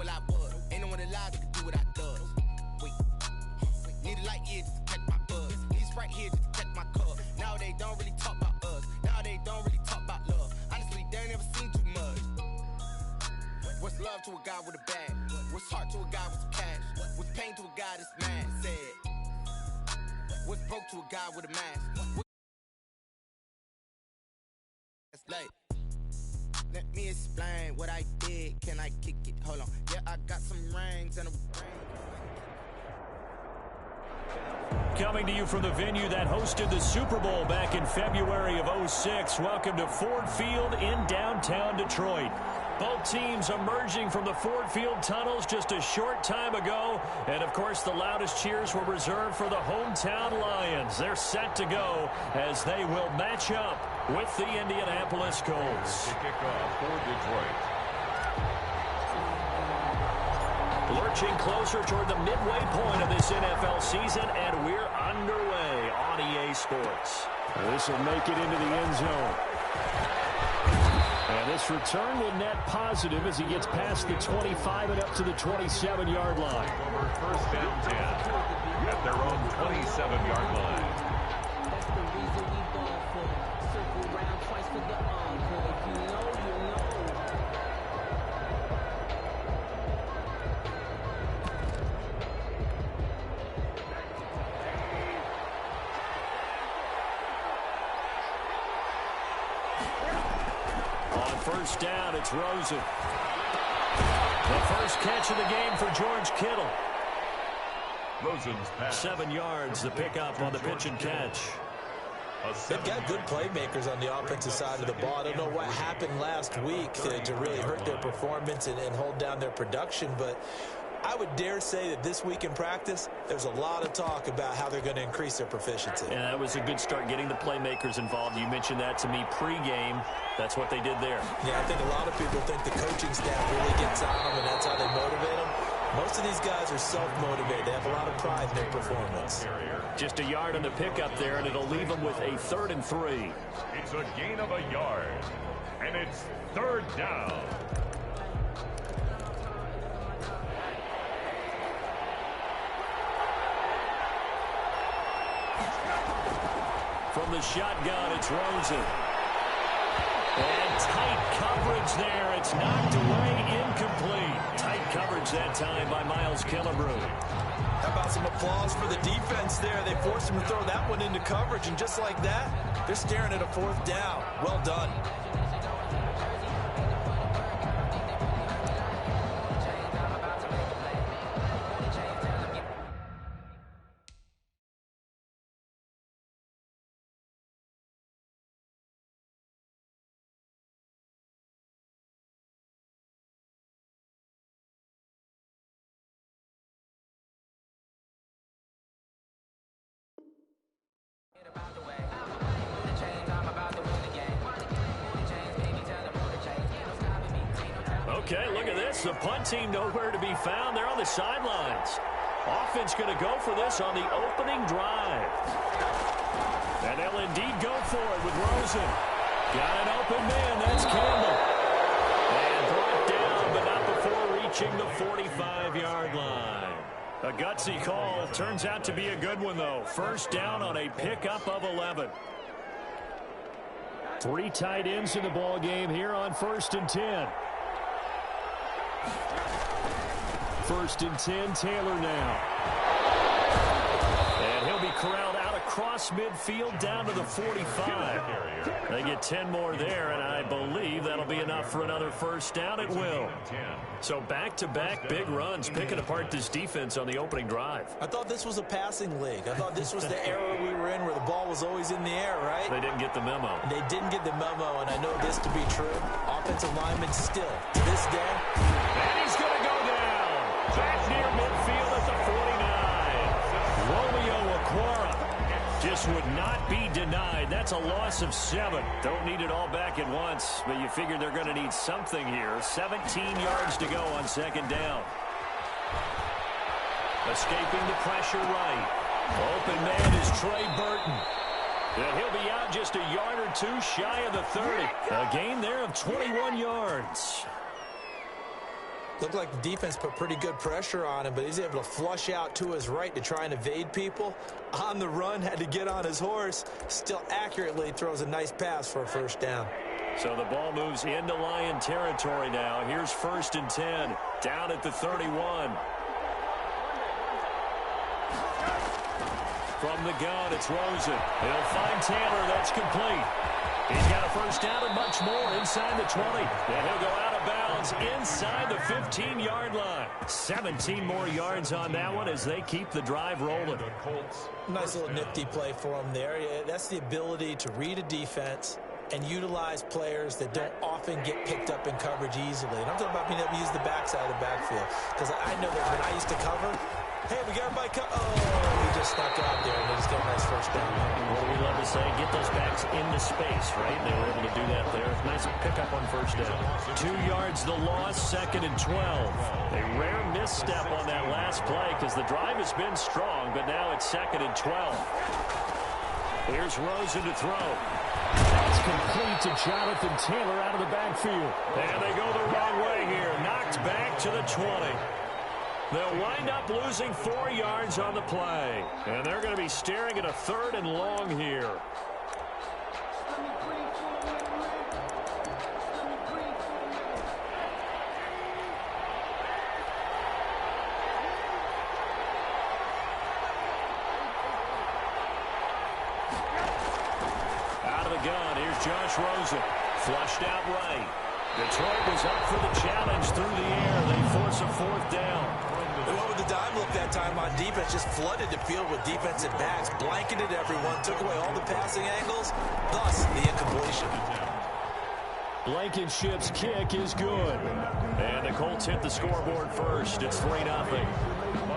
well I was. Ain't no one alive that can do what I does. Wait, need a light year just to catch my buzz. Need Sprite here just to catch my cup. Now they don't really talk about us. Now they don't really talk about love. Honestly, they ain't never seen too much. What's love to a guy with a bag? What's heart to a guy with some cash? What's pain to a guy that's mad? Said. What's broke to a guy with a mask? That's like. Let me explain what I did. Can I kick it? Hold on. Yeah, I got some rings and a ring. Coming to you from the venue that hosted the Super Bowl back in February of '06. Welcome to Ford Field in downtown Detroit. Both teams emerging from the Ford Field tunnels just a short time ago. And, of course, the loudest cheers were reserved for the hometown Lions. They're set to go as they will match up with the Indianapolis Colts. Kickoff for Detroit. Lurching closer toward the midway point of this NFL season, and we're underway on EA Sports. This will make it into the end zone. And this return will net positive as he gets past the 25 and up to the 27-yard line. Over first down 10 at their own 27-yard line. That's the reason we ball for them. Circle round twice for the encore. If you know, you know. On first down, it's Rosen. The first catch of the game for George Kittle. Rosen's pass. 7 yards, the pickup on the pitch and catch. They've got good playmakers on the offensive side of the ball. I don't know what happened last week to really hurt their performance and hold down their production, but I would dare say that this week in practice, there's a lot of talk about how they're going to increase their proficiency. And that was a good start, getting the playmakers involved. You mentioned that to me pregame. That's what they did there. Yeah, I think a lot of people think the coaching staff really gets on them, and that's how they motivate them. Most of these guys are self-motivated. They have a lot of pride in their performance. Just a yard on the pickup there, and it'll leave them with a 3rd and 3. It's a gain of a yard, and it's 3rd down. From the shotgun, it's Rosen. And tight coverage there. It's knocked away, incomplete. Tight coverage that time by Miles Killebrew. How about some applause for the defense there? They forced him to throw that one into coverage, and just like that, they're staring at a 4th down. Well done. Okay, look at this. The punt team nowhere to be found. They're on the sidelines. Offense going to go for this on the opening drive. And they'll indeed go for it with Rosen. Got an open man. That's Campbell. And brought down, but not before reaching the 45-yard line. A gutsy call. Turns out to be a good one, though. First down on a pickup of 11. 3 tight ends in the ball game here on 1st and 10. 1st and 10, Taylor now. And he'll be corralled out across midfield down to the 45. They get 10 more there, and I believe that'll be enough for another first down. It will. So back-to-back big runs, picking apart this defense on the opening drive. I thought this was a passing league. I thought this was the era we were in where the ball was always in the air, right? They didn't get the memo. They didn't get the memo, and I know this to be true. Offensive linemen still, to this day. And he's going to go down. Back near midfield at the 49. Romeo Okwara just would not be denied. That's a loss of 7. Don't need it all back at once, but you figure they're going to need something here. 17 yards to go on 2nd down. Escaping the pressure right. Open man is Trey Burton. And he'll be out just a yard or 2 shy of the 30. A gain there of 21 yards. Looked like the defense put pretty good pressure on him, but he's able to flush out to his right to try and evade people. On the run, had to get on his horse. Still accurately throws a nice pass for a first down. So the ball moves into Lion territory now. Here's 1st and 10, down at the 31. From the gun, it's Rosen. He'll find Taylor. That's complete. He's got a first down and much more inside the 20. And he'll go out of bounds inside the 15-yard line. 17 more yards on that one as they keep the drive rolling. Nice little nifty play for him there. Yeah, that's the ability to read a defense and utilize players that don't often get picked up in coverage easily. And I'm talking about being able to use the backside of the backfield. Because I know that when I used to cover, hey, we got everybody he just snuck out there, and they just got a nice first down. What we love to say, get those backs into space, right? They were able to do that there. Nice pickup on first down. 2 yards the loss, 2nd and 12. A rare misstep on that last play because the drive has been strong, but now it's 2nd and 12. Here's Rosen to throw. That's complete to Jonathan Taylor out of the backfield. And they go the wrong way here. Knocked back to the 20. They'll wind up losing 4 yards on the play. And they're going to be staring at a 3rd and long here. Out of the gun, here's Josh Rosen. Flushed out right. Detroit was up for the challenge through the air. They force a 4th down. And what would the dime look that time on defense? Just flooded the field with defensive backs, blanketed everyone, took away all the passing angles, thus the incompletion. Blankenship's kick is good. And the Colts hit the scoreboard first. It's 3-0.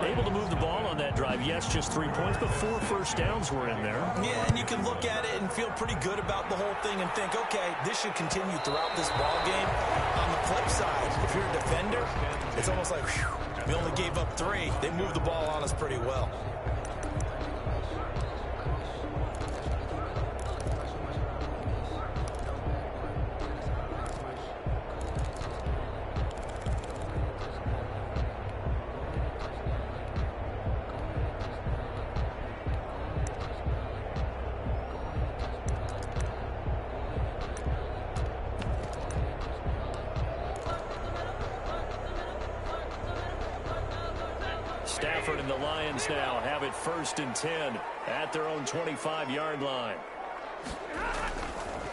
Able to move the ball on that drive. Yes, just 3 points, but 4 first downs were in there. Yeah, and you can look at it and feel pretty good about the whole thing and think, okay, this should continue throughout this ball game. On the flip side, if you're a defender, it's almost like, whew, we only gave up 3. They moved the ball on us pretty well. Stafford and the Lions now have it 1st and 10 at their own 25-yard line.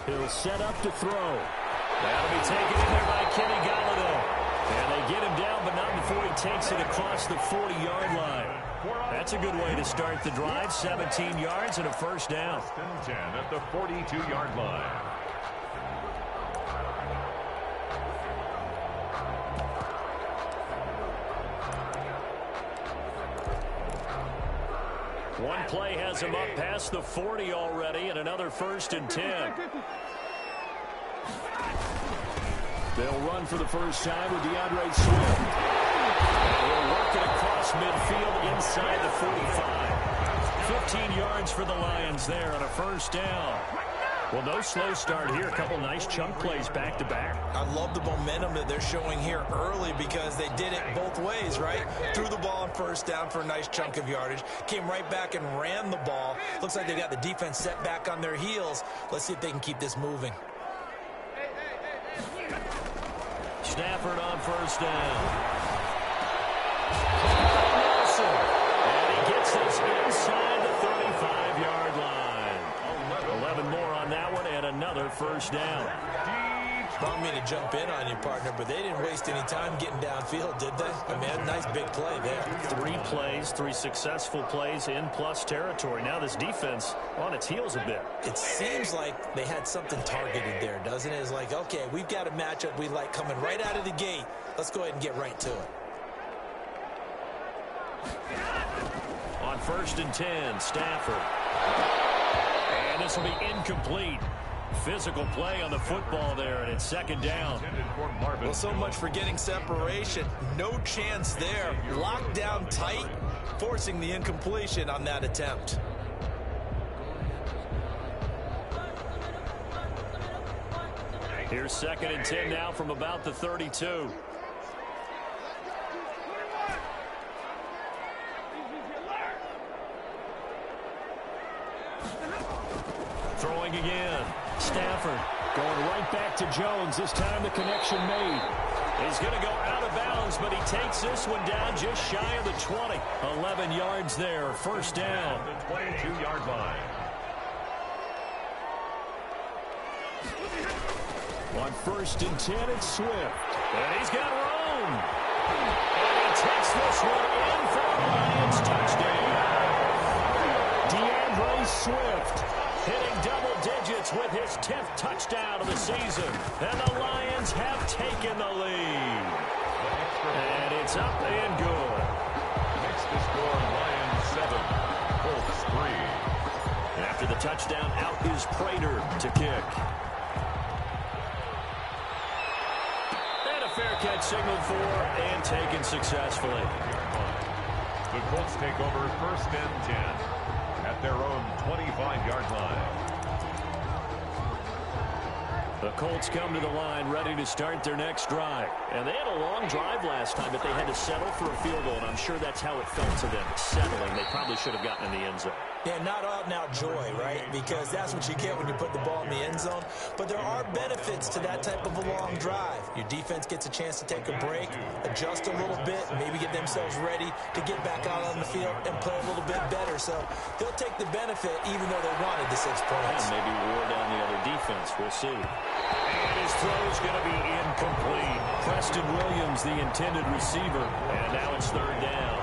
He'll set up to throw. That'll be taken in there by Kenny Golladay. And they get him down, but not before he takes it across the 40-yard line. That's a good way to start the drive. 17 yards and a first down. 10 at the 42-yard line. One play has him up past the 40 already, and another 1st and 10. They'll run for the first time with DeAndre Swift. He'll work it across midfield inside the 45. 15 yards for the Lions there on a first down. Well, no slow start here. A couple nice chunk plays back-to-back. I love the momentum that they're showing here early because they did it both ways, right? Threw the ball on first down for a nice chunk of yardage. Came right back and ran the ball. Looks like they got the defense set back on their heels. Let's see if they can keep this moving. Stafford on first down. Nelson. And he gets this inside the 35-yard line. 11 more on that one and another first down. Brought me to jump in on you, partner, but they didn't waste any time getting downfield, did they? I mean, a nice big play there. 3 plays, 3 successful plays in plus territory. Now this defense on its heels a bit. It seems like they had something targeted there, doesn't it? It's like, okay, we've got a matchup we like coming right out of the gate. Let's go ahead and get right to it. On 1st and 10, Stafford. And this will be incomplete. Physical play on the football there, and it's 2nd down. Well, so much for getting separation. No chance there. Locked down tight, forcing the incompletion on that attempt. Here's 2nd and 10 now from about the 32. throwing again. Stafford going right back to Jones. This time the connection made. He's going to go out of bounds, but he takes this one down just shy of the 20. 11 yards there, first down. The 22-yard line. On 1st and 10, it's Swift. And he's got room. And he takes this one in for a Lions touchdown. DeAndre Swift hitting double digits with his 10th touchdown of the season. And the Lions have taken the lead. And it's up and good. Makes the score Lions 7, Colts 3. And after the touchdown, out is Prater to kick. And a fair catch signaled for and taken successfully. The Colts take over 1st and 10 at their own 25-yard line. The Colts come to the line ready to start their next drive. And they had a long drive last time, but they had to settle for a field goal, and I'm sure that's how it felt to them, settling. They probably should have gotten in the end zone. Yeah, not out-and-out joy, right? Because that's what you get when you put the ball in the end zone. But there are benefits to that type of a long drive. Your defense gets a chance to take a break, adjust a little bit, maybe get themselves ready to get back out on the field and play a little bit better. So they'll take the benefit even though they wanted the 6 points. And maybe wore down the other defense. We'll see. And his throw is going to be incomplete. Preston Williams, the intended receiver. And now it's 3rd down.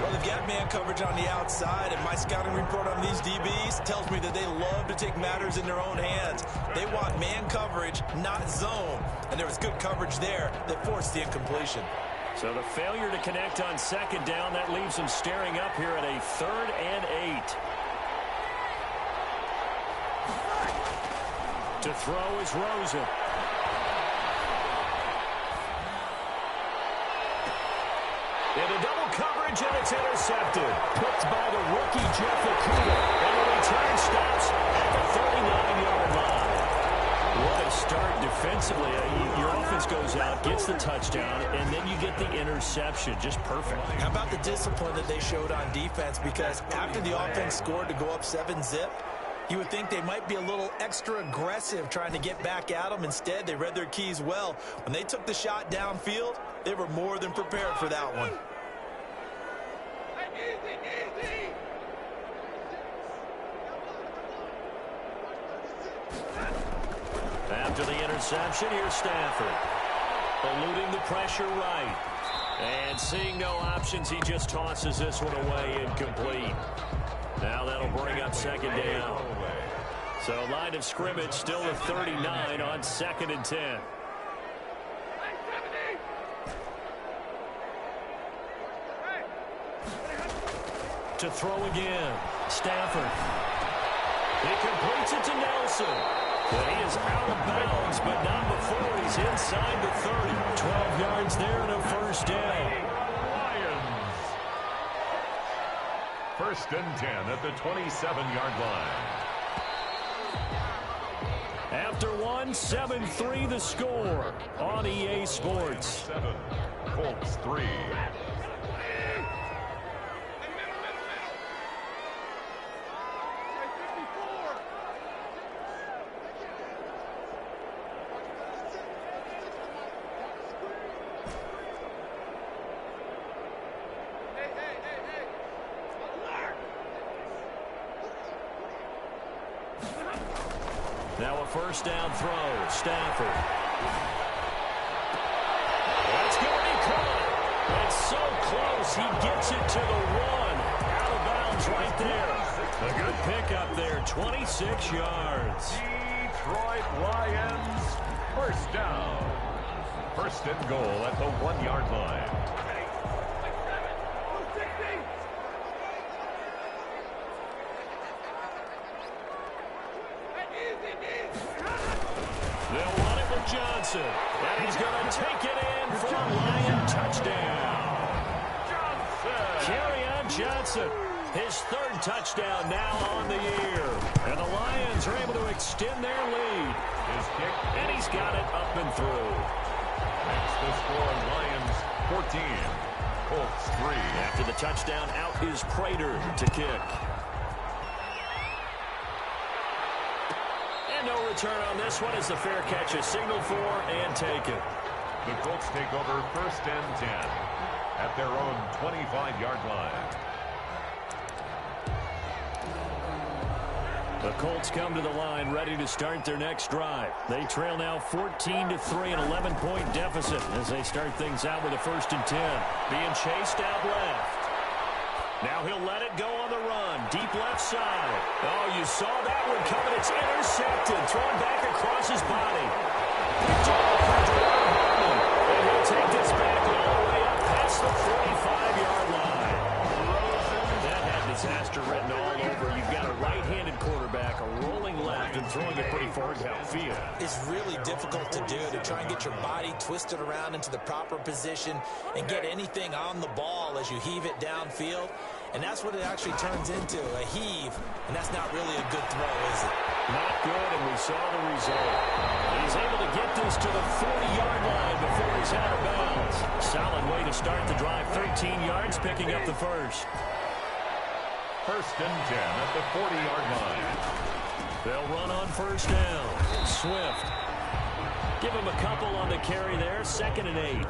Well, they've got man coverage on the outside, and my scouting report on these DBs tells me that they love to take matters in their own hands. They want man coverage, not zone. And there was good coverage there that forced the incompletion. So the failure to connect on 2nd down, that leaves them staring up here at a 3rd and 8. To throw is Rosen. Into double coverage, and it's intercepted. Picked by the rookie, Jeff Okudah. And the return stops at the 39-yard line. What a start defensively. Your offense goes out, gets the touchdown, and then you get the interception. Just perfect. How about the discipline that they showed on defense? Because after the offense scored to go up 7-zip, you would think they might be a little extra aggressive trying to get back at them. Instead, they read their keys well. When they took the shot downfield, they were more than prepared for that one. After the interception, here's Stafford. Eluding the pressure right. And seeing no options, he just tosses this one away incomplete. Now that'll bring up 2nd down. So line of scrimmage still at 39 on 2nd and 10. To throw again. Stafford. He completes it to Nelson. Well, he is out of bounds, but not before he's inside the 30. 12 yards there and a 1st down. Lions. 1st and 10 at the 27-yard line. After one, 7-3 the score on EA Sports. 7, Colts 3. Now a 1st down throw. Stafford. That's going to be caught. It's so close. He gets it to the 1. Out of bounds right there. A good pickup there. 26 yards. Detroit Lions. 1st down. 1st and goal at the 1-yard line. They'll run it with Johnson. And he's going to take it in for a Lion touchdown. Kerryon Johnson. His 3rd touchdown now on the year. And the Lions are able to extend their lead. His kick. And he's got it up and through. Makes the score Lions 14. Colts 3. After the touchdown, out is Prater to kick. return on this one as the fair catch is signaled for and taken. The Colts take over 1st and 10 at their own 25-yard line. The Colts come to the line ready to start their next drive. They trail now 14-3, an 11-point deficit as they start things out with a 1st and 10. Being chased out left. Now he'll let it go on the run. Deep left side. Oh, you saw that one coming. It's intercepted. Thrown back across his body. Picked off for Jordan Harmon. And he'll take this back all the way up past the 45-yard line. That had disaster written all over. You've got a right-handed quarterback, a rolling left, and throwing it pretty far downfield. It's really difficult to do, to try and get your body twisted around into the proper position and get anything on the ball as you heave it downfield. And that's what it actually turns into, a heave. And that's not really a good throw, is it? Not good, and we saw the result. He's able to get this to the 40-yard line before he's out of bounds. Solid way to start the drive. 13 yards, picking up the first. 1st and 10 at the 40-yard line. They'll run on 1st down. Swift. Give him a couple on the carry there. 2nd and 8.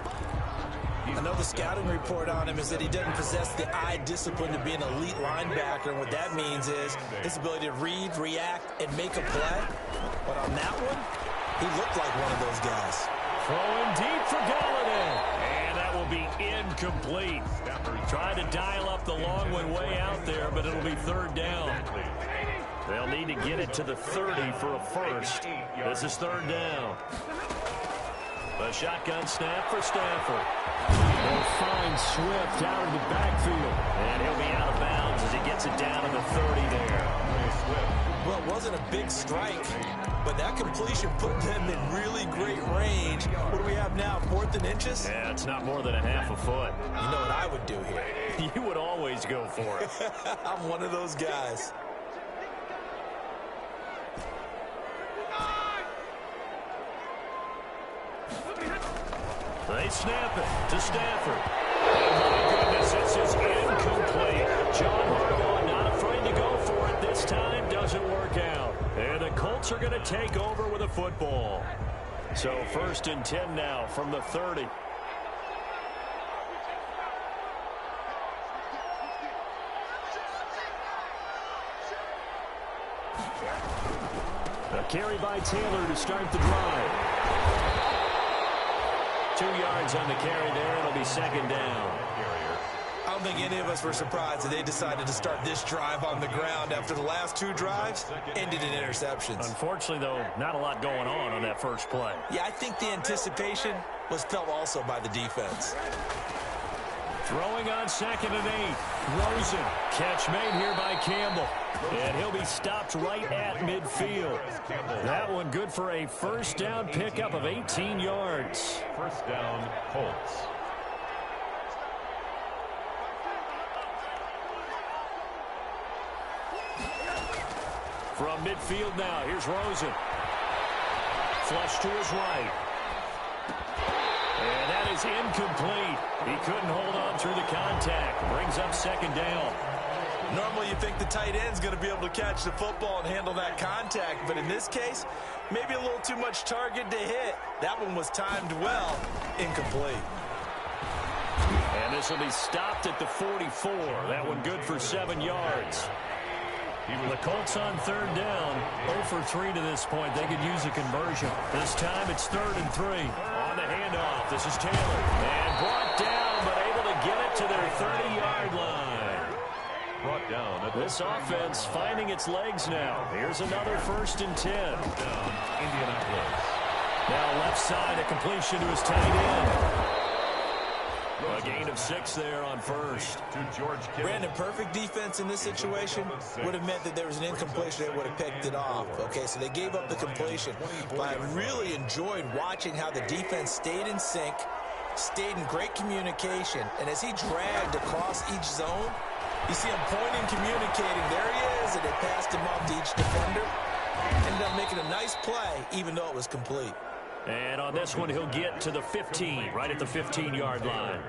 I know the scouting report on him is that he doesn't possess the eye discipline to be an elite linebacker. And what that means is his ability to read, react, and make a play. But on that one, he looked like one of those guys. Throwing deep for Galladay. And that will be incomplete. Tried to dial up the long one way out there, but it'll be 3rd down. They'll need to get it to the 30 for a first. This is 3rd down. A shotgun snap for Stafford. They'll find Swift out of the backfield. And he'll be out of bounds as he gets it down to the 30 there. Well, it wasn't a big strike, but that completion put them in really great range. What do we have now, 4th and inches? Yeah, it's not more than a half a foot. You know what I would do here? You would always go for it. I'm one of those guys. They snap it to Stafford. And my goodness, this is incomplete. John Harbaugh not afraid to go for it this time. Doesn't work out. And the Colts are going to take over with a football. So 1st and 10 now from the 30. A carry by Taylor to start the drive. 2 yards on the carry there. It'll be 2nd down. I don't think any of us were surprised that they decided to start this drive on the ground after the last 2 drives ended in interceptions. Unfortunately, though, not a lot going on that first play. Yeah, I think the anticipation was felt also by the defense. Throwing on 2nd and 8. Rosen. Catch made here by Campbell. And he'll be stopped right at midfield. That one good for a 1st down pickup of 18 yards. 1st down, Colts. From midfield now, here's Rosen. Flush to his right. And that is incomplete. He couldn't hold on through the contact. Brings up 2nd down. Normally you think the tight end's going to be able to catch the football and handle that contact, but in this case, maybe a little too much target to hit. That one was timed well. Incomplete. And this will be stopped at the 44. That one good for 7 yards. The Colts on 3rd down. 0 for 3 to this point. They could use a conversion. This time it's 3rd and 3. On the handoff, this is Taylor. And brought down, but able to get it to their 30-yard line. Brought down. This offense finding its legs now. Here's another 1st and 10. Down, Indianapolis. Now left side, a completion to his tight end. A gain of 6 there on 1st. To George Kittle. Brandon, perfect defense in this situation would have meant that there was an incompletion. They would have picked it off. Okay, so they gave up the completion. But I really enjoyed watching how the defense stayed in sync, stayed in great communication. And as he dragged across each zone, you see him pointing, communicating. There he is, and they passed him off to each defender. Ended up making a nice play, even though it was complete. And on this one, he'll get to the 15, right at the 15-yard line.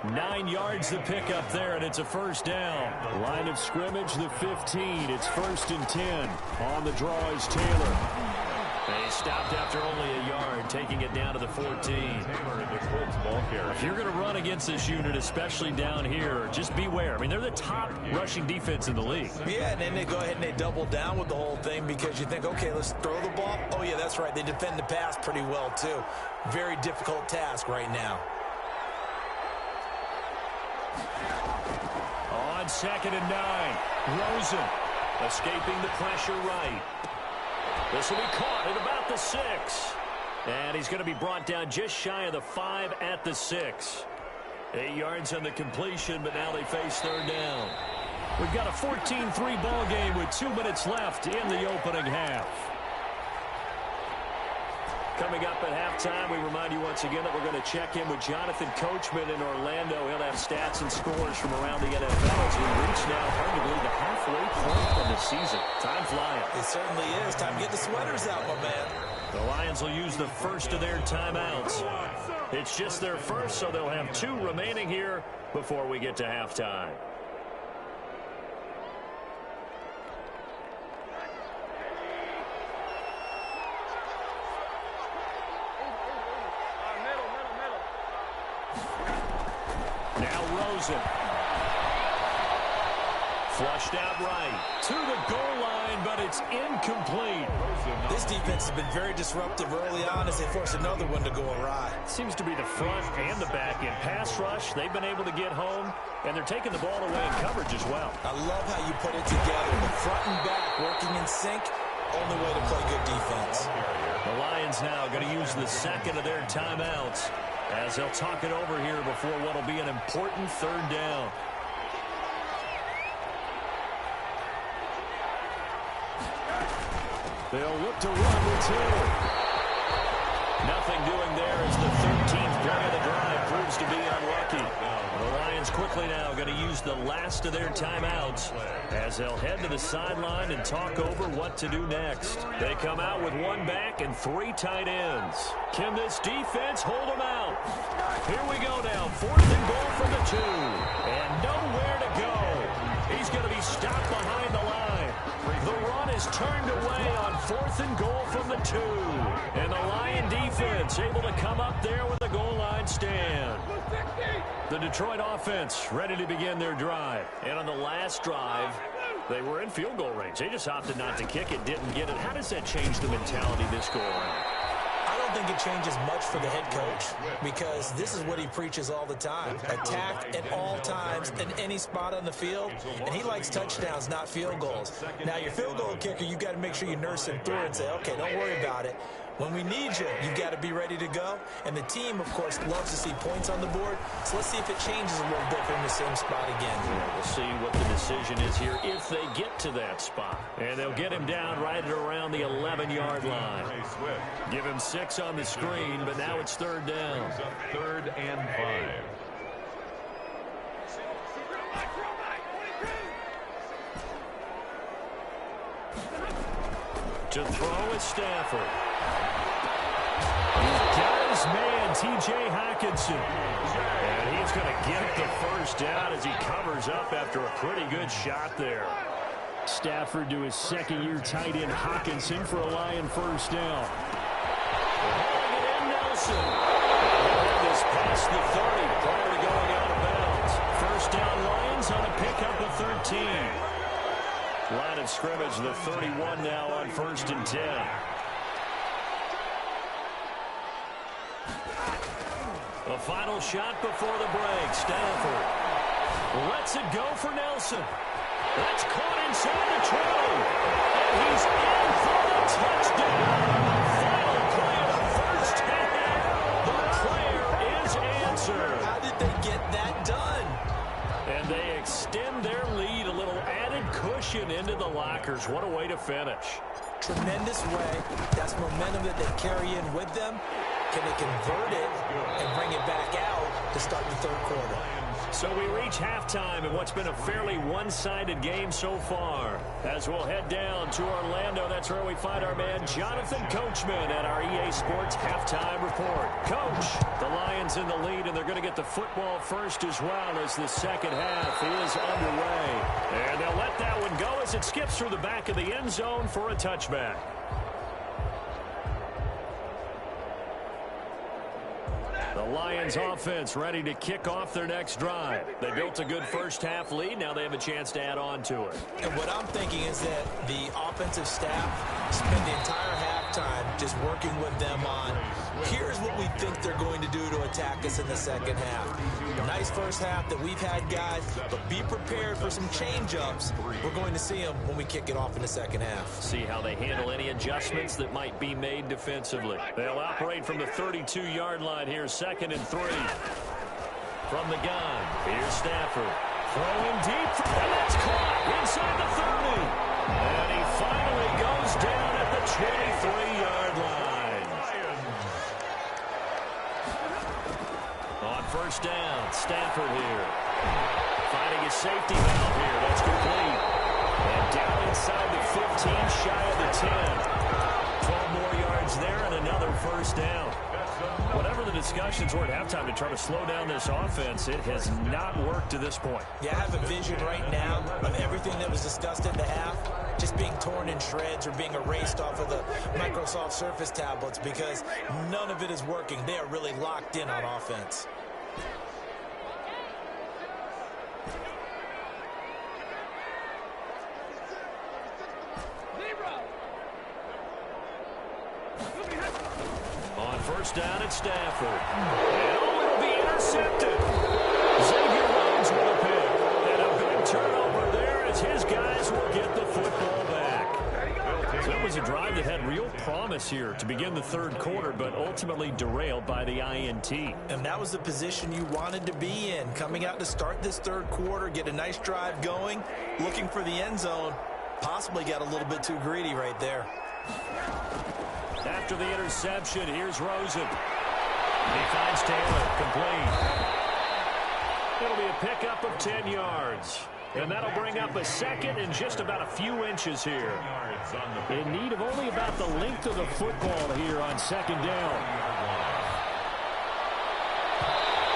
9 yards the pickup there, and it's a 1st down. Line of scrimmage, the 15. It's 1st and 10. On the draw is Taylor. They stopped after only a yard, taking it down to the 14. If you're going to run against this unit, especially down here, just beware. I mean, they're the top rushing defense in the league. Yeah, and then they go ahead and they double down with the whole thing because you think, okay, let's throw the ball. Oh, yeah, that's right. They defend the pass pretty well, too. Very difficult task right now. On 2nd and 9, Rosen escaping the pressure right. This will be caught at about the 6. And he's going to be brought down just shy of the 5 at the 6. 8 yards on the completion, but now they face 3rd down. We've got a 14-3 ball game with 2 minutes left in the opening half. Coming up at halftime, we remind you once again that we're going to check in with Jonathan Coachman in Orlando. He'll have stats and scores from around the NFL as we reach now, hard to believe, the halfway point of the season. Time flying. It certainly is. Time to get the sweaters out, my man. The Lions will use the first of their timeouts. It's just their first, so they'll have 2 remaining here before we get to halftime. Flushed out right to the goal line, but it's incomplete. This defense has been very disruptive early on as they force another one to go awry. Seems to be the front and the back end. Pass rush, they've been able to get home, and they're taking the ball away in coverage as well. I love how you put it together. The front and back working in sync, only way to play good defense. The Lions now going to use the second of their timeouts as they'll talk it over here before what will be an important 3rd down. They'll look to run with 2. Nothing doing there as the 13th play of the drive proves to be unlucky. The Lions quickly now going to use the last of their timeouts as they'll head to the sideline and talk over what to do next. They come out with 1 back and 3 tight ends. Can this defense hold them out? Here we go now. 4th and goal from the 2. And nowhere to go. He's going to be stopped behind the line. The run is turned away on 4th and goal from the 2. And the Lion defense able to come up there with a goal line stand. The Detroit offense ready to begin their drive. And on the last drive, they were in field goal range. They just opted not to kick it, didn't get it. How does that change the mentality this go around? I don't think it changes much for the head coach because this is what he preaches all the time. Attack at all times in any spot on the field, and he likes touchdowns, not field goals. Now, your field goal kicker, you got to make sure you nurse him through and say, okay, don't worry about it. When we need you, you got to be ready to go. And the team, of course, loves to see points on the board. So let's see if it changes a little bit from the same spot again. Yeah, we'll see what the decision is here if they get to that spot. And they'll get him down right at around the 11-yard line. Give him 6 on the screen, but now it's 3rd down. 3rd and 5. To throw is Stafford. He's got his man, T.J. Hockenson. And he's going to get the 1st down as he covers up after a pretty good shot there. Stafford to his 2nd-year tight end Hockenson for a Lion 1st down. Hauling it in, Nelson. And this past the 30 prior to going out of bounds. 1st down Lions on a pickup of 13. Line of scrimmage, the 31 now on 1st and 10. A final shot before the break. Stafford lets it go for Nelson. That's caught inside the 20. And he's in for the touchdown. Final play of the 1st half. The prayer is answered. How did they get that done? And they extend their lead, a little added cushion into the lockers. What a way to finish. Tremendous way. That's momentum that they carry in with them. Can they convert it and bring it back out to start the 3rd quarter? So we reach halftime in what's been a fairly one-sided game so far. As we'll head down to Orlando, that's where we find our man Jonathan Coachman at our EA Sports Halftime Report. Coach, the Lions in the lead, and they're going to get the football first as well as the 2nd half is underway. And they'll let that one go as it skips through the back of the end zone for a touchback. Lions offense ready to kick off their next drive. They built a good first-half lead. Now they have a chance to add on to it. And what I'm thinking is that the offensive staff spent the entire halftime just working with them on, here's what we think they're going to do to attack us in the second half. Nice first half that we've had, guys, but be prepared for some change-ups. We're going to see them when we kick it off in the second half. See how they handle any adjustments that might be made defensively. They'll operate from the 32-yard line here, 2nd and 3. From the gun, here's Stafford. Throwing deep, and that's caught inside the 30. And he finally goes down at the 23-yard line. On first down, Stafford here. Finding a safety valve here. That's complete. And down inside the 15, shy of the 10. 12 more yards there and another first down. Whatever the discussions were at halftime to try to slow down this offense, it has not worked to this point. Yeah, I have a vision right now of everything that was discussed in the half just being torn in shreds or being erased off of the Microsoft Surface tablets because none of it is working. They are really locked in on offense. First down at Stafford. And it'll be intercepted. Xavier Rhodes with a pick. And a big turnover there as his guys will get the football back. So it was a drive that had real promise here to begin the third quarter, but ultimately derailed by the INT. And that was the position you wanted to be in. Coming out to start this third quarter, get a nice drive going, looking for the end zone. Possibly got a little bit too greedy right there. After the interception, here's Rosen. He finds Taylor, complete. It'll be a pickup of 10 yards. And that'll bring up a second and just about a few inches here. In need of only about the length of the football here on second down.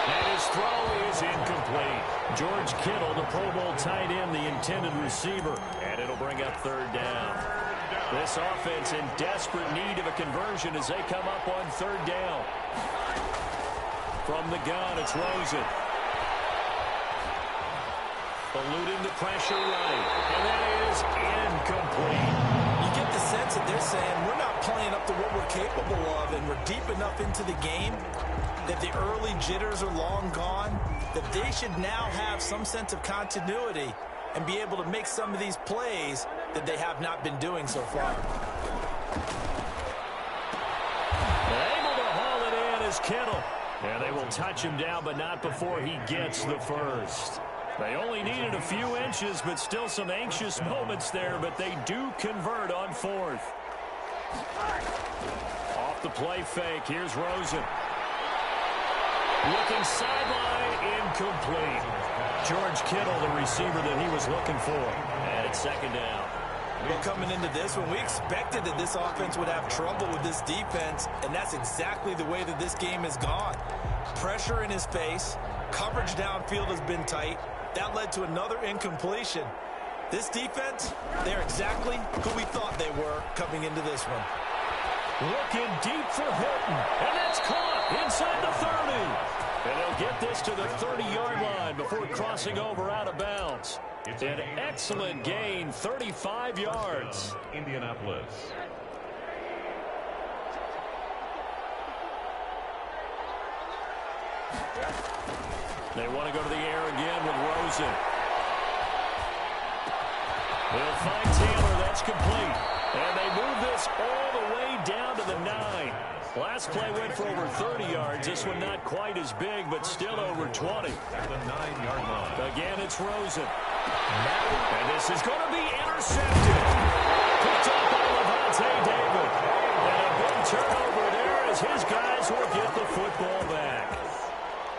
And his throw is incomplete. George Kittle, the Pro Bowl tight end, the intended receiver. And it'll bring up third down. This offense in desperate need of a conversion as they come up on third down. From the gun, it's Rosen. Eluding the pressure right. And that is incomplete. You get the sense that they're saying we're not playing up to what we're capable of, and we're deep enough into the game that the early jitters are long gone, that they should now have some sense of continuity and be able to make some of these plays that they have not been doing so far. Able to haul it in is Kittle. And they will touch him down, but not before he gets the first. They only needed a few inches, but still some anxious moments there, but they do convert on fourth. Off the play fake, here's Rosen. Looking sideline, incomplete. George Kittle, the receiver that he was looking for. And it's second down. Well, coming into this one, we expected that this offense would have trouble with this defense, and that's exactly the way that this game has gone. Pressure in his face, coverage downfield has been tight. That led to another incompletion. This defense, they're exactly who we thought they were coming into this one. Looking deep for Hilton, and that's caught inside the 30. And they'll get this to the 30-yard line before crossing over out of bounds. An excellent gain, 35 yards. Indianapolis. They want to go to the air again with Rosen. They'll find Taylor. That's complete. And they move this all the way down to the 9. Last play went for over 30 yards. This one not quite as big, but still over 20. At the 9-yard line. Again, it's Rosen. And this is going to be intercepted. Picked up by Levante David. And a big turnover there as his guys will get the football back.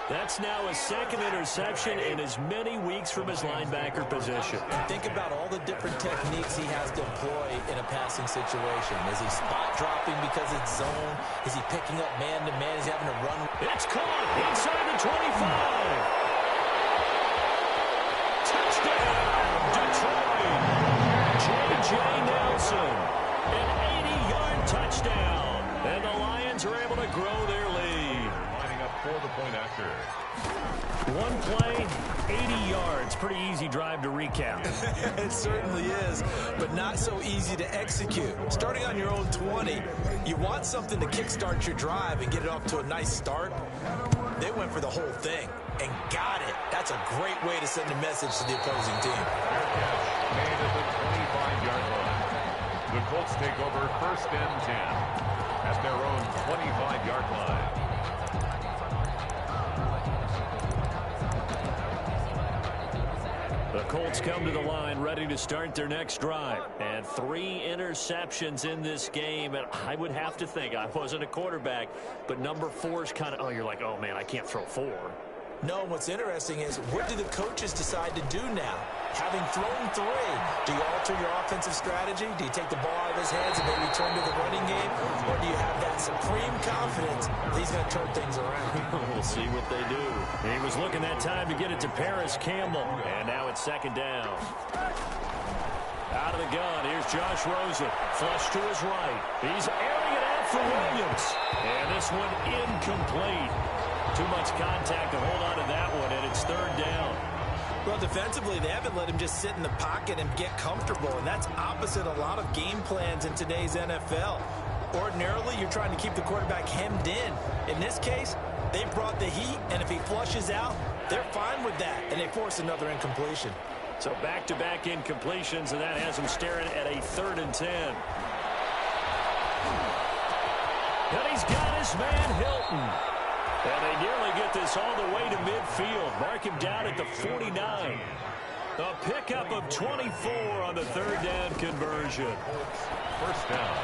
That's now a second interception in as many weeks from his linebacker position. And think about all the different techniques he has to employ in a passing situation. Is he spot dropping because it's zone? Is he picking up man-to-man? Is he having to run? It's caught inside the 25. Touchdown, Detroit. J.J. Nelson, an 80-yard touchdown. And the Lions are able to grow their lead. Lining up for the point after. One play, 80 yards. Pretty easy drive to recap. It certainly is, but not so easy to execute. Starting on your own 20, you want something to kickstart your drive and get it off to a nice start. They went for the whole thing and got it. That's a great way to send a message to the opposing team. Fair catch made at the 25-yard line. The Colts take over 1st and 10 at their own 25-yard line. The Colts come to the line ready to start their next drive. And 3 interceptions in this game. And I would have to think, I wasn't a quarterback, but number 4 is kind of, oh, you're like, oh, man, I can't throw 4. No, what's interesting is what do the coaches decide to do now? Having thrown 3, do you alter your offensive strategy? Do you take the ball out of his hands and maybe turn to the running game? Or do you have that supreme confidence that he's going to turn things around? We'll see what they do. He was looking that time to get it to Paris Campbell. And now it's 2nd down. Out of the gun, here's Josh Rosen. Flush to his right. He's airing it out for Williams. And this one incomplete. Too much contact to hold on to that one, and it's 3rd down. Well, defensively, they haven't let him just sit in the pocket and get comfortable, and that's opposite a lot of game plans in today's NFL. Ordinarily, you're trying to keep the quarterback hemmed in. In this case, they brought the heat, and if he flushes out, they're fine with that, and they force another incompletion. So back-to-back incompletions, and that has him staring at a 3rd and 10. And he's got his man Hilton. And they nearly get this all the way to midfield. Mark him down at the 49. A pickup of 24 on the 3rd down conversion. 1st down.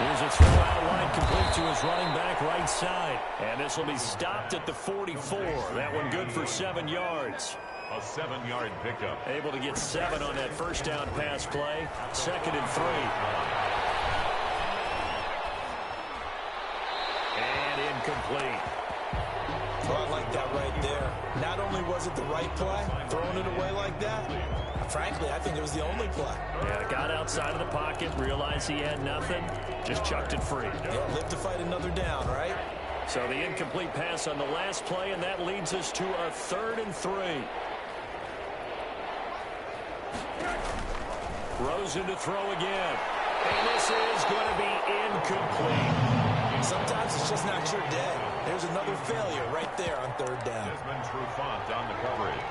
Here's a throw out wide, complete to his running back right side. And this will be stopped at the 44. That one good for 7 yards. A 7-yard pickup. Able to get 7 on that 1st down pass play. 2nd and 3. And incomplete. Well, I like that right there. Not only was it the right play, throwing it away like that, frankly, I think it was the only play. Yeah, got outside of the pocket, realized he had nothing, just chucked it free. Yeah, live to fight another down, right? So the incomplete pass on the last play, and that leads us to a 3rd and 3. Rosen to throw again. And this is going to be incomplete. Sometimes it's just not your day. There's another failure right there on 3rd down. Desmond Trufant on the coverage.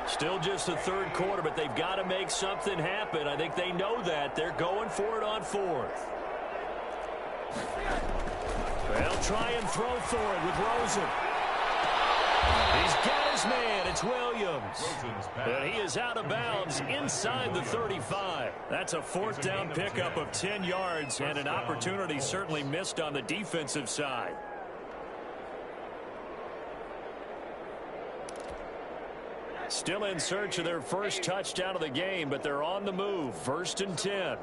Still just the 3rd quarter, but they've got to make something happen. I think they know that. They're going for it on 4th. They'll try and throw for it with Rosen. He's got his man. It's Williams. And he is out of bounds inside the 35. That's a 4th down pickup of 10 yards and an opportunity certainly missed on the defensive side. Still in search of their first touchdown of the game, but they're on the move. 1st and 10.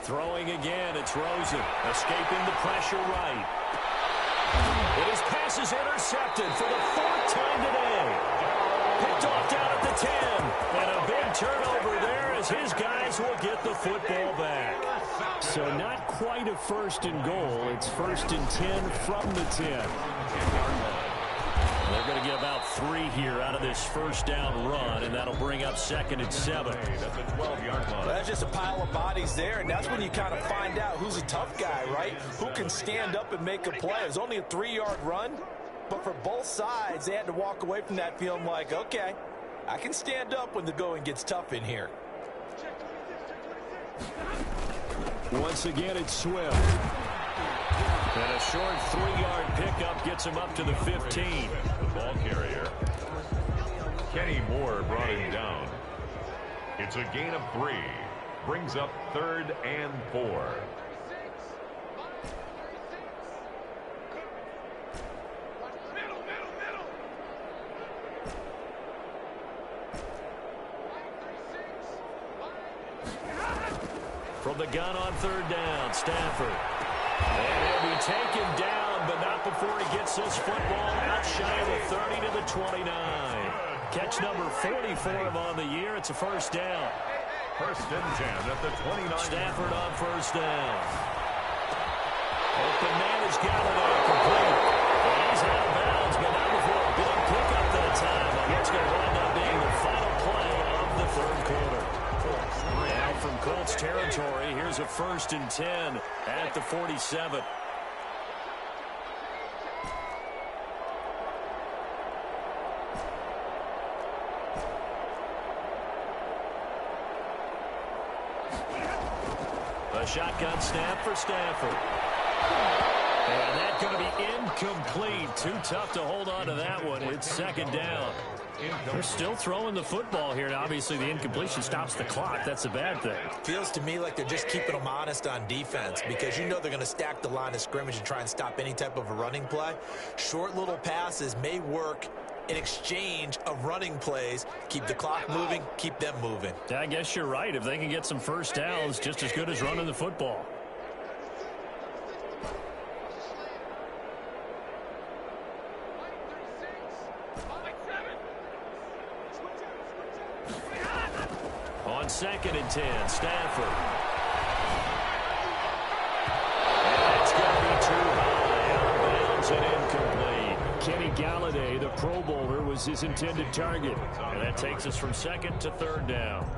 Throwing again, it's Rosen. Escaping the pressure right. And his pass is intercepted for the 4th time today. Picked off down at the 10. And a big turnover there as his guys will get the football back. So not quite a 1st and goal. It's 1st and 10 from the 10. They're going to get about 3 here out of this 1st down run, and that'll bring up 2nd and 7. That's a 12-yard line. That's just a pile of bodies there, and that's when you kind of find out who's a tough guy, right? Who can stand up and make a play. It was only a 3-yard run, but for both sides, they had to walk away from that feeling like, okay, I can stand up when the going gets tough in here. Once again, it's Swift. And a short 3-yard pickup gets him up to the 15. The ball carrier. Kenny Moore brought him down. It's a gain of 3. Brings up 3rd and 4. From the gun on 3rd down, Stafford. And he'll be taken down, but not before he gets this football out shy of the 30 to the 29. Catch number 44 of on the year. It's a first down. First and 10 at the 29. Stafford on first down. Open man is Galladay, complete. And he's out of bounds, but not before a big pickup that time on what's going to wind up being the final play of the third quarter. Now from Colts territory, here's a first and 10 at the 47. A shotgun snap for Stafford. And that's going to be incomplete. Too tough to hold on to that one. It's second down. They're still throwing the football here. And obviously, the incompletion stops the clock. That's a bad thing. Feels to me like they're just keeping them honest on defense because you know they're going to stack the line of scrimmage and try and stop any type of a running play. Short little passes may work in exchange of running plays. Keep the clock moving, keep them moving. I guess you're right. If they can get some first downs, just as good as running the football. On second and 10, Stafford. And it's going to be too high. Out of bounds and incomplete. Kenny Galladay, the Pro Bowler, was his intended target. And that takes us from second to third down.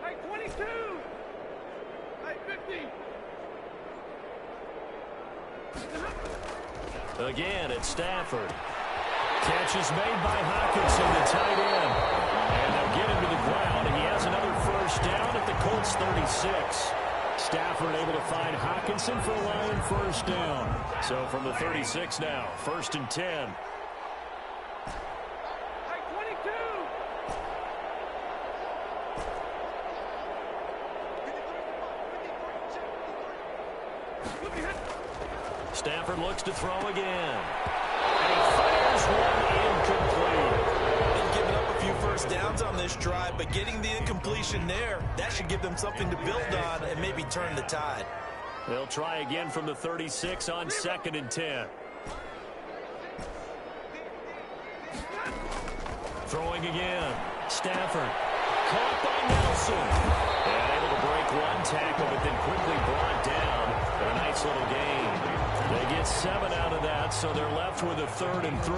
Hey, 22! Hey, 50! Again, it's Stafford. Catch is made by Hockenson, the tight end. And they'll get him to the ground, and he has another first down at the Colts 36. Stafford able to find Hockenson for a Lion first down. So from the 36 now, first and 10. Hey, 22! Stafford looks to throw again. And he fires one incomplete. They've given up a few first downs on this drive, but getting the incompletion there, that should give them something to build on and maybe turn the tide. They'll try again from the 36 on second and 10. Throwing again. Stafford. Caught by Nelson. And able to break one tackle, but then quickly brought down. A nice little gain. They get 7 out of that, so they're left with a third and 3.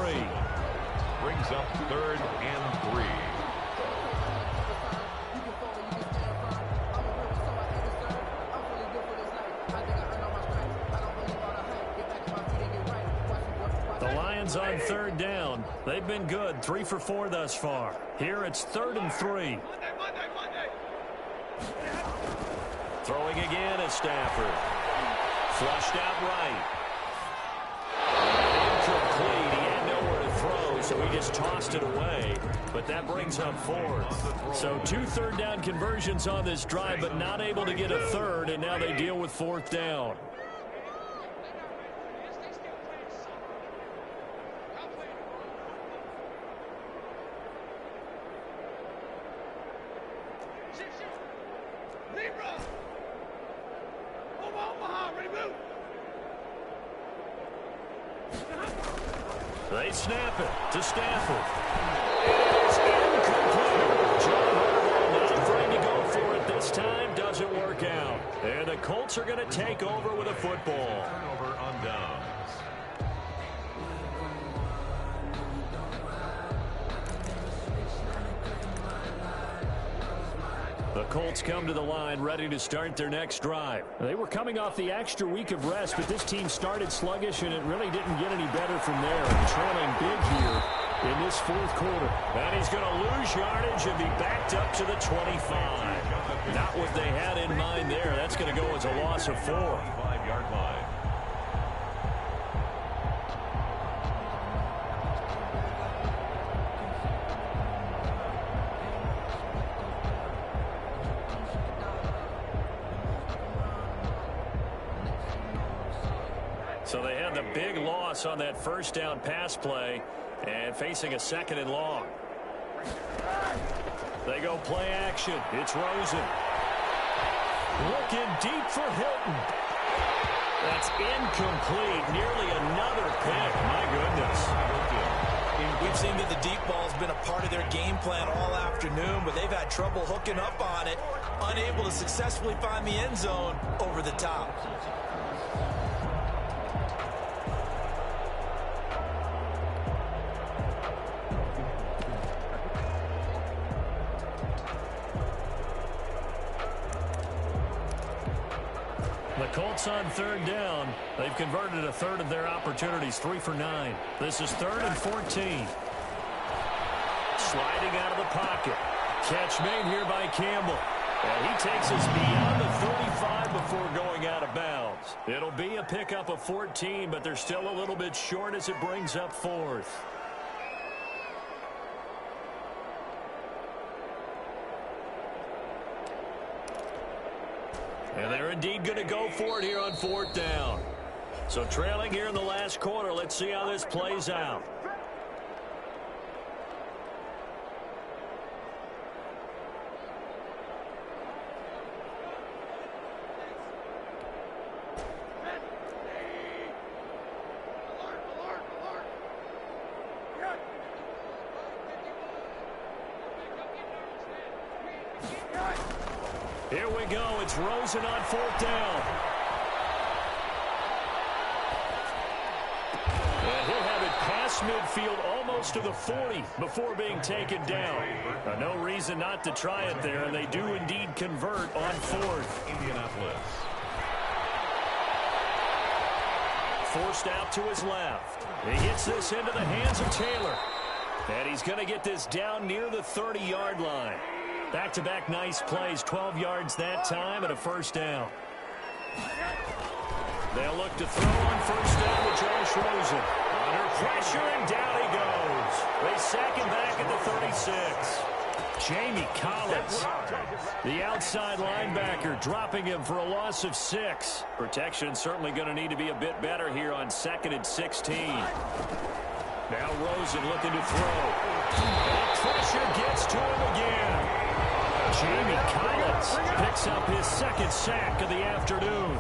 Brings up third and 3. The Lions on third down. They've been good, 3 for 4 thus far. Here it's third and 3. Throwing again at Stafford. Flushed out right. Incomplete. He had nowhere to throw, so he just tossed it away. But that brings up fourth. So 2 third down conversions on this drive, but not able to get a third, and now they deal with fourth down. They snap it to Stafford. It's incomplete. John Harbaugh not afraid to go for it this time. Doesn't work out. And the Colts are going to take over with a football. Turnover on downs. The Colts come to the line ready to start their next drive. They were coming off the extra week of rest, but this team started sluggish, and it really didn't get any better from there. Trailing big here in this fourth quarter. And he's going to lose yardage and be backed up to the 25. Not what they had in mind there. That's going to go as a loss of 4. 5-yard line. So they had the big loss on that first down pass play and facing a second and long. They go play action. It's Rosen. Looking deep for Hilton. That's incomplete. Nearly another pick. My goodness. We've seen that the deep ball has been a part of their game plan all afternoon, but they've had trouble hooking up on it, unable to successfully find the end zone over the top. The Colts on third down. They've converted a third of their opportunities, 3 for 9. This is 3rd and 14. Sliding out of the pocket. Catch made here by Campbell. And he takes us beyond the 35 before going out of bounds. It'll be a pickup of 14, but they're still a little bit short as it brings up 4th. And they're indeed going to go for it here on 4th down. So trailing here in the last quarter. Let's see how this plays out. Here we go. It's Rosen on 4th down. And he'll have it past midfield almost to the 40 before being taken down. No reason not to try it there, and they do indeed convert on 4th. Indianapolis. Forced out to his left. He gets this into the hands of Taylor. And he's going to get this down near the 30-yard line. Back-to-back nice plays, 12 yards that time and a 1st down. They'll look to throw on 1st down with Josh Rosen. Under pressure, and down he goes. They sack him back at the 36. Jamie Collins, the outside linebacker, dropping him for a loss of 6. Protection certainly going to need to be a bit better here on 2nd and 16. Now Rosen looking to throw. And pressure gets to him again. Jamie Collins picks up his 2nd sack of the afternoon.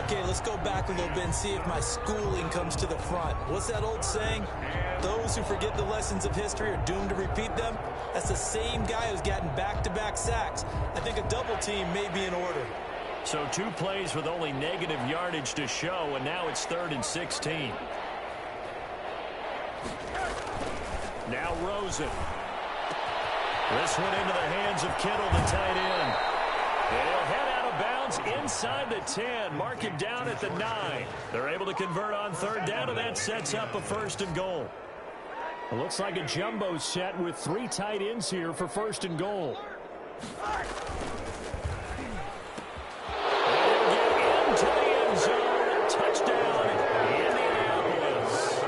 Okay, let's go back a little bit and see if my schooling comes to the front. What's that old saying? Those who forget the lessons of history are doomed to repeat them. That's the same guy who's gotten back-to-back sacks. I think a double team may be in order. So 2 plays with only negative yardage to show, and now it's 3rd and 16. Now Rosen. This one into the hands of Kittle, the tight end. And he'll head out of bounds inside the 10. Mark him down at the 9. They're able to convert on 3rd down, and that sets up a 1st and goal. It looks like a jumbo set with 3 tight ends here for 1st and goal. And into the end zone. Touchdown, Indianapolis.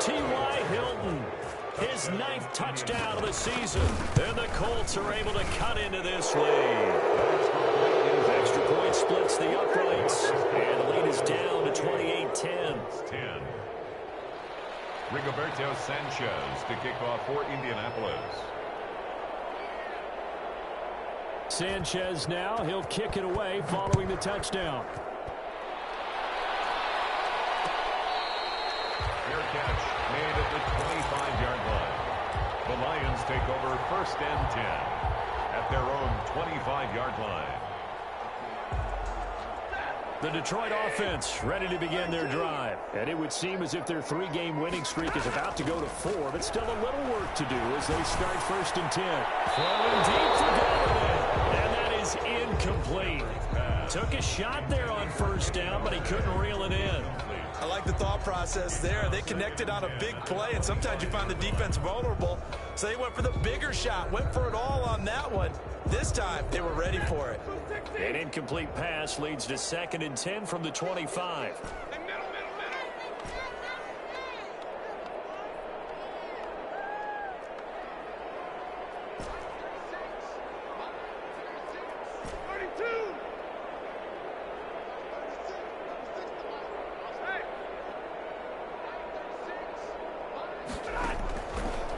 T.Y. Hilton. His 9th touchdown of the season. And the Colts are able to cut into this lead. Extra point splits the uprights. And the lead is down to 28-10. Rigoberto Sanchez to kick off for Indianapolis. Sanchez now. He'll kick it away following the touchdown. Fair catch made at the 25-yard line. The Lions take over 1st and 10 at their own 25-yard line. The Detroit offense ready to begin their drive. And it would seem as if their 3-game winning streak is about to go to 4, but still a little work to do as they start 1st and 10. Throwing deep for Galladay. And that is incomplete. Took a shot there on 1st down, but he couldn't reel it in. I like the thought process there. They connected on a big play, and sometimes you find the defense vulnerable. So they went for the bigger shot, went for it all on that one. This time, they were ready for it. An incomplete pass leads to 2nd and 10 from the 25.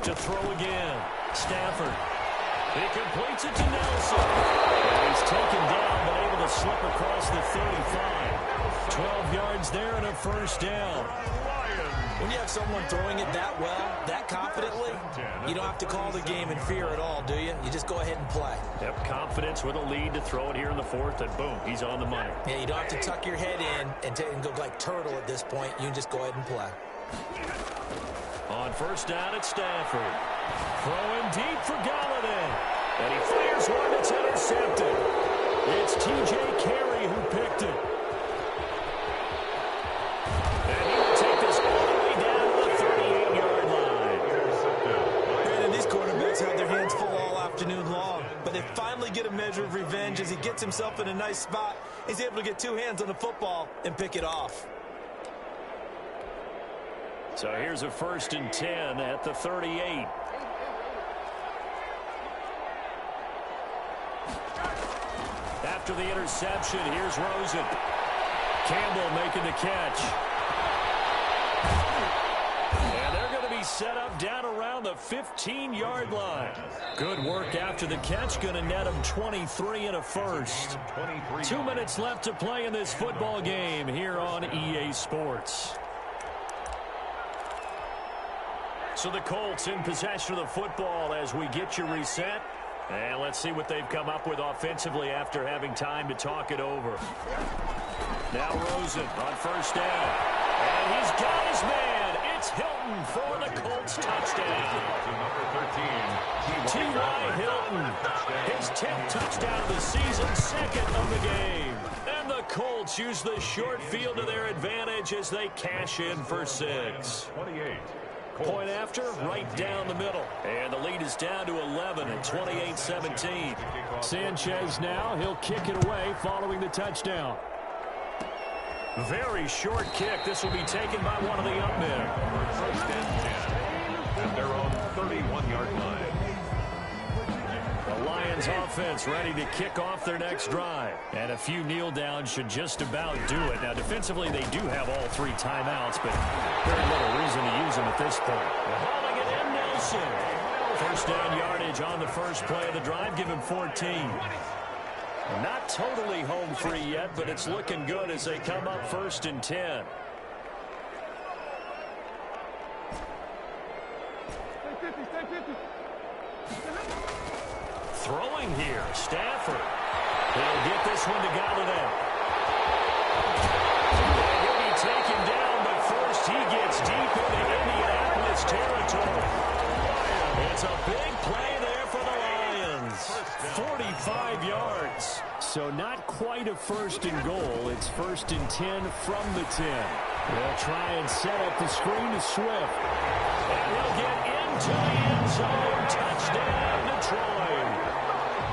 To throw again. Stafford. He completes it to Nelson. And he's taken down, but able to slip across the 35. 12 yards there and a first down. When you have someone throwing it that well, that confidently, you don't have to call the game in fear at all, do you? You just go ahead and play. Yep, confidence with a lead to throw it here in the fourth, and boom, he's on the money. Yeah, you don't have to tuck your head in and go like turtle at this point. You can just go ahead and play. On first down at Stafford. Throwing deep for Galladay. And he fires one that's intercepted. It's T.J. Carey who picked it. And he will take this all the way down to the 38-yard line. Brandon, these quarterbacks had their hands full all afternoon long, but they finally get a measure of revenge as he gets himself in a nice spot. He's able to get two hands on the football and pick it off. So here's a 1st and 10 at the 38. After the interception, here's Rosen. Campbell making the catch. And they're going to be set up down around the 15-yard line. Good work after the catch. Going to net them 23 and a first. 2 minutes left to play in this football game here on EA Sports. So the Colts in possession of the football as we get you reset. And let's see what they've come up with offensively after having time to talk it over. Now Rosen on first down. And he's got his man. It's Hilton for the Colts touchdown. T.Y. Hilton. His 10th touchdown of the season, 2nd of the game. And the Colts use the short field to their advantage as they cash in for 6. 28. Point after, right down the middle. And the lead is down to 11 at 28-17. Sanchez now, he'll kick it away following the touchdown. Very short kick. This will be taken by one of the up men. First and 10 at their own 31-yard line. The Lions offense ready to kick off their next drive. And a few kneel downs should just about do it. Now, defensively, they do have all 3 timeouts, but very little reason to use them at this point. Hauling it in, Nelson. First down yardage on the first play of the drive. Give him 14. Not totally home free yet, but it's looking good as they come up 1st and 10. Throwing here, Stafford. He'll get this one to Galladay. He'll be taken down, but first he gets deep into Indianapolis territory. It's a big play there for the Lions. 45 yards. So not quite a 1st and goal. It's 1st and 10 from the 10. They'll try and set up the screen to Swift. And he'll get into the end zone. Touchdown, Detroit.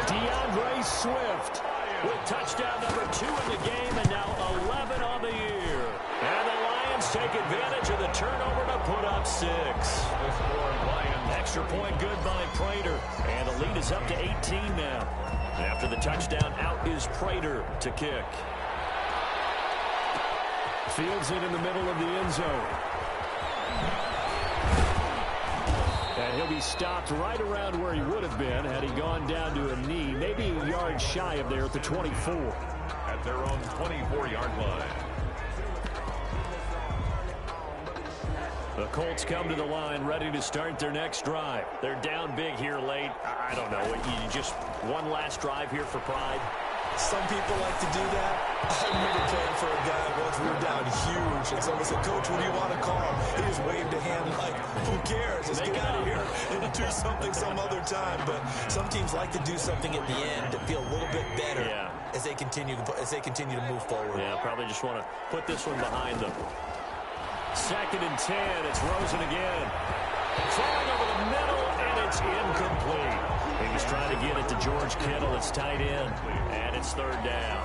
DeAndre Swift with touchdown number 2 in the game and now 11 on the year. And the Lions take advantage of the turnover to put up 6. Extra point good by Prater. And the lead is up to 18 now. After the touchdown, out is Prater to kick. Fields it in the middle of the end zone. And he'll be stopped right around where he would have been had he gone down to a knee, maybe a yard shy of there at the 24. At their own 24-yard line. The Colts come to the line ready to start their next drive. They're down big here late. I don't know. You just one last drive here for pride. Some people like to do that. I remember playing for a guy once. We were down huge, and someone said, "Coach, what do you want to call?" He just waved a hand like, "Who cares? Let's get out of here and do something some other time." But some teams like to do something at the end to feel a little bit better as they continue to move forward. Yeah, probably just want to put this one behind them. 2nd and 10. It's Rosen again. Throwing over the middle, and it's incomplete. He was trying to get it to George Kittle. It's tight end, and it's 3rd down.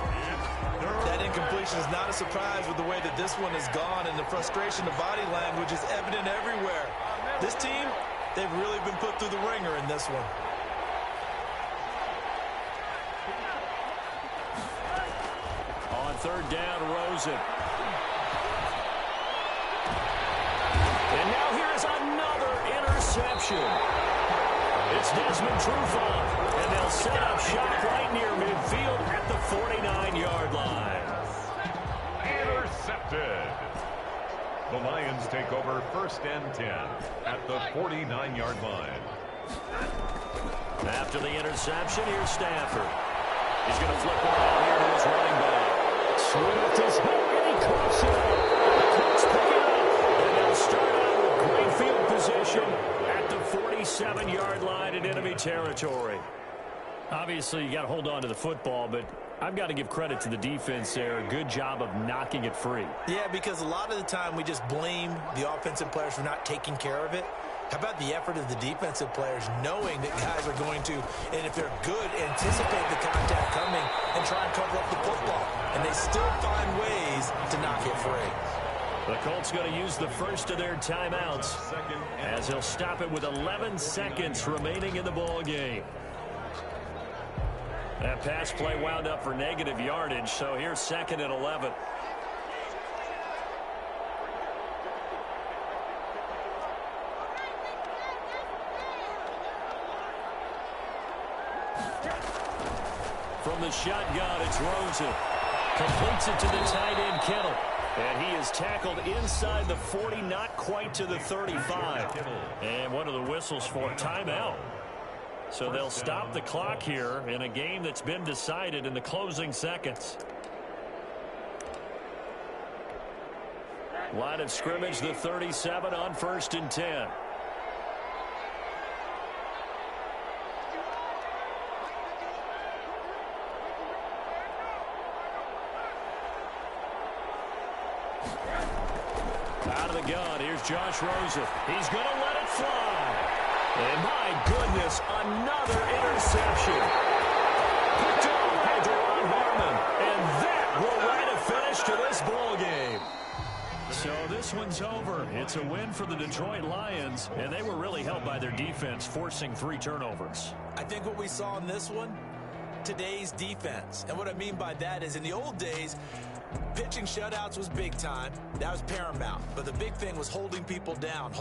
That incompletion is not a surprise with the way that this one has gone, and the frustration, the body language is evident everywhere. This team, they've really been put through the ringer in this one. On 3rd down, Rosen. And now here is another interception. It's Desmond Trufant, and they'll set up shop right near midfield at the 49-yard line. Intercepted. The Lions take over 1st and 10 at the 49-yard line. After the interception, here's Stafford. He's going to flip it out here to his running back. Swift is hit, and he caught it. The Colts pick it up, and they'll start out with great field position at the 47-yard line in enemy territory. Obviously, you got to hold on to the football, but I've got to give credit to the defense there. Good job of knocking it free. Yeah, because a lot of the time we just blame the offensive players for not taking care of it. How about the effort of the defensive players knowing that guys are going to, and if they're good, anticipate the contact coming and try and cover up the football. And they still find ways to knock it free. The Colts going to use the first of their timeouts as he'll stop it with 11 seconds remaining in the ball game. That pass play wound up for negative yardage, so here's 2nd and 11. From the shotgun, it's Rosen. Completes it to the tight end, Kittle. And he is tackled inside the 40, not quite to the 35. And what are the whistles for? Timeout. So they'll stop the clock here in a game that's been decided in the closing seconds. Line of scrimmage, the 37 on 1st and 10. Out of the gun, here's Josh Rosen. He's going to let it fly. And my goodness, another interception. Picked off by Deron Harmon. And that will write a finish to this ball game. So this one's over. It's a win for the Detroit Lions, and they were really helped by their defense, forcing 3 turnovers. I think what we saw in this one, today's defense. And what I mean by that is in the old days, pitching shutouts was big time. That was paramount. But the big thing was holding people down,